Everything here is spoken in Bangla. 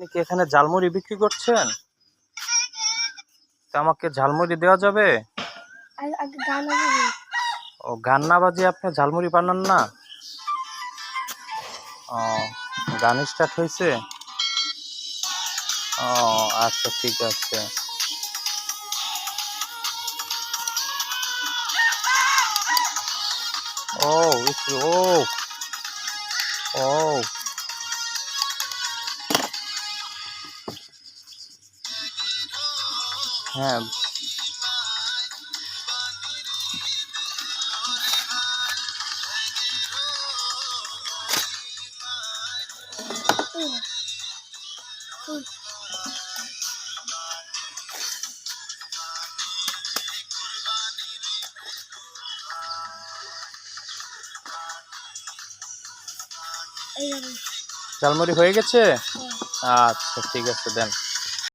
আপনি কি এখানে ঝালমুড়ি বিক্রি করছেন? তো আমাকে ঝালমুড়ি দেওয়া যাবে? ও, গান না বাজিয়ে আপনি ঝালমুড়ি বানান না? ও, গান স্টার্ট হয়েছে? ও, আচ্ছা ঠিক আছে। ও, ও, ও, হ্যাঁ। ঝালমুড়ি হয়ে গেছে? আচ্ছা ঠিক আছে, দেন।